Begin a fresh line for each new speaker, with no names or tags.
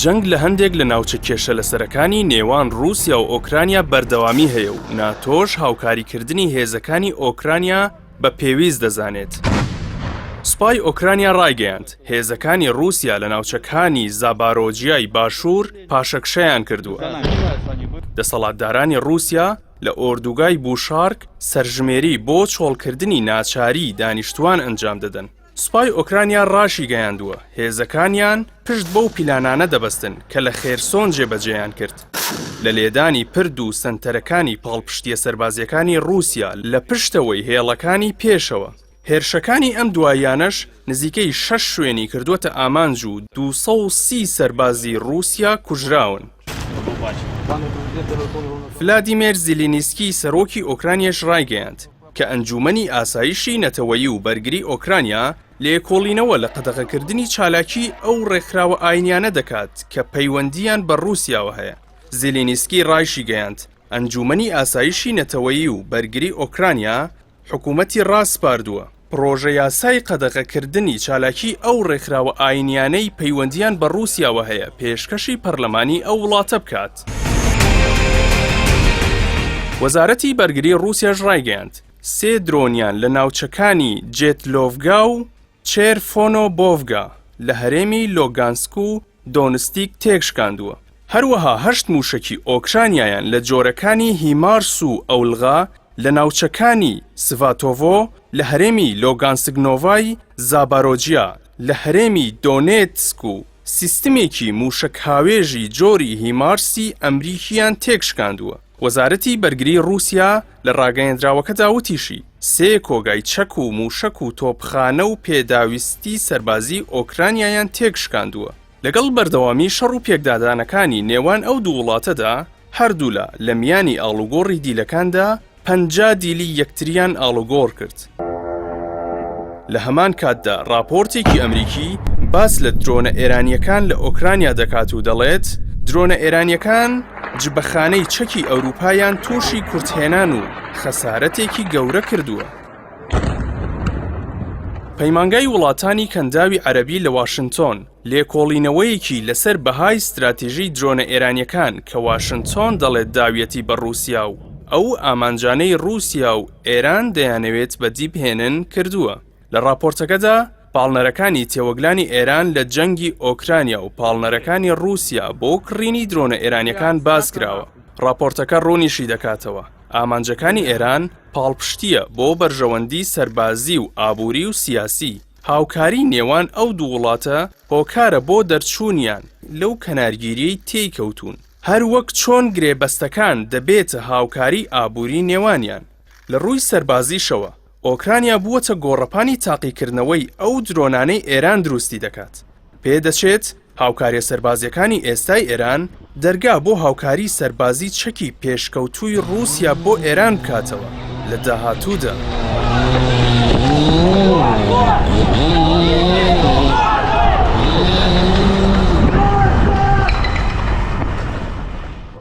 جەنگ لە هەندێک لە ناوچە کێشە لەسەرەکانی نێوان رووسیا و ئۆکرانیا بەردەوامی هەیە و ناتۆش هاوکاریکردنی هێزەکانی ئۆکرانیا بە پێویست دەزانێت. سوپای ئۆکرانیا ڕایگەیاند هێزەکانی رووسیا لە ناوچەکانی زابارۆجیای باشوور پاشەکشەیان کردووە. دەسەڵاتدارانی رووسیا لە ئۆردوگای بوشارک سەرژمێری بۆ چۆڵکردنی ناچاری دانیشتوان ئەنجام دەدەن. سوپای ئۆکرانیا ڕاشی گەیاندووە هێزەکانیان پشت بەو پیلانانە دەبەستن کە لە خێرسۆن جێبەجێیان کرد. لە لێدانی پرد و سنتەرەکانی پاڵپشتیە سەربازیەکانی رووسیا لە پشتەوەی هێڵەکانی پێشەوە. هێرشەکانی ئەم دوایانەش نزیکەی 6 شوێنی کردووەتە ئامانج و 230 سەربازی رووسیا کوژراون. ڤلادیمیر زیلینسکی سەرۆکی ئۆکرانیاش ڕایگەیاند کە ئەنجومەنی ئاسایشی نەتەوەیی و بەرگری ئۆکرانیا لێکۆڵینەوە لە قەدەغەکردنی چالاکی ئەو ڕێکخراوە ئاینیانە دەکات کە پەیوەندیان بە رووسیاوە هەیە. زیلینسکی ڕایشی گەیاند ئەنجومەنی ئاسایشی نەتەوەیی و بەرگری ئۆکرانیا حکوومەتی ڕاستپاردووە پرۆژە یاسای قەدەغەکردنی چالاکی ئەو ڕێکخراوە ئاینیانەی پەیوەندیان بە رووسیاوە هەیە پێشکەشی پەرلەمانی ئەو وڵاتە بکات. وەزارەتی بەرگری رووسیاش ڕایگەیاند 3 درۆنیان لە ناوچەکانی جێتلۆڤگا و چێرفۆنۆبۆڤگا لە هەرێمی لۆگانسک و دۆنستیک تێکشکاندووە. هەروەها 8 موشکی ئۆکرانیایان لە جۆرەکانی هیمارس و ئەولغا لە ناوچەکانی سڤاتۆڤۆ لە هەرێمی لۆگانسک-نۆڤای زابارۆجیا لە هەرێمی دۆنێتسک و سیستمێکی موشک هاوێژی جۆری هیمارسی ئەمریکیان تێکشکاندووە. وەزارەتی بەرگری رووسیا لە ڕاگەیەندراوەکەدا وتیشی 3 کۆگای چەک و موشک و تۆپخانە و پێداویستی سەربازی ئۆکرانیایان تێکشکاندووە. لەگەڵ بەردەوامی شەڕ و پێکدادانەکانی نێوان ئەو دوو وڵاتەدا هەردوولا لە میانی ئاڵوگۆڕی دیلەکاندا 50 دیلی یەکتریان ئاڵوگۆڕ کرد. لە هەمان کاتدا راپۆرتێکی ئەمریکی باس لە درۆنە ئێرانیەکان لە ئۆکرانیا دەکات و دەڵێت درۆنە ئێرانیەکان جبەخانەی چەکی ئەوروپایان تووشی کورتهێنان و خەسارەتێکی گەورە کردووە. پەیمانگای وڵاتانی کەنداوی عەرەبی لە واشنتۆن لێکۆڵینەوەیەکی لەسەر بەهای استراتیژی درۆنە ئێرانیەکان کە واشنتۆن دەڵێت داویەتی بە رووسیا و ئەو ئامانجانەی رووسیا و ئێران دەیانەوێت بەدی بهێنن کردووە. لە راپۆرتەکەدا پاڵنەرەکانی تێوەگلانی ئێران لە جەنگی ئۆکرانیا و پاڵنەرەکانی رووسیا بۆ کڕینی درۆنە ئێرانیەکان باز کراوە. راپۆرتەکە ڕوونیشی دەکاتەوە ئامانجەکانی ئێران پاڵپشتیە بۆ بەرژەوەندی سەربازی و ئابووری و سیاسی. هاوکاری نێوان ئەو دوو وڵاتە هۆکارە بۆ دەرچوونیان لەو کەنارگیریەی تێیکەوتون. هەر وەک چۆن گرێبەستەکان دەبێتە هاوکاری ئابووری نێوانیان. لە ڕووی سەربازیشەوە ئۆکرانیا بووەتە گۆڕەپانی تاقیکردنەوەی ئەو درۆنانەی ئێران دروستی دەکات. پێدەچێت هاوکاریە سەربازیەکانی ئێستای ئێران دەرگا بۆ هاوکاری سەربازی چەکی پێشکەوتووی رووسیا بۆ ئێران بکاتەوە لە داهاتوودا.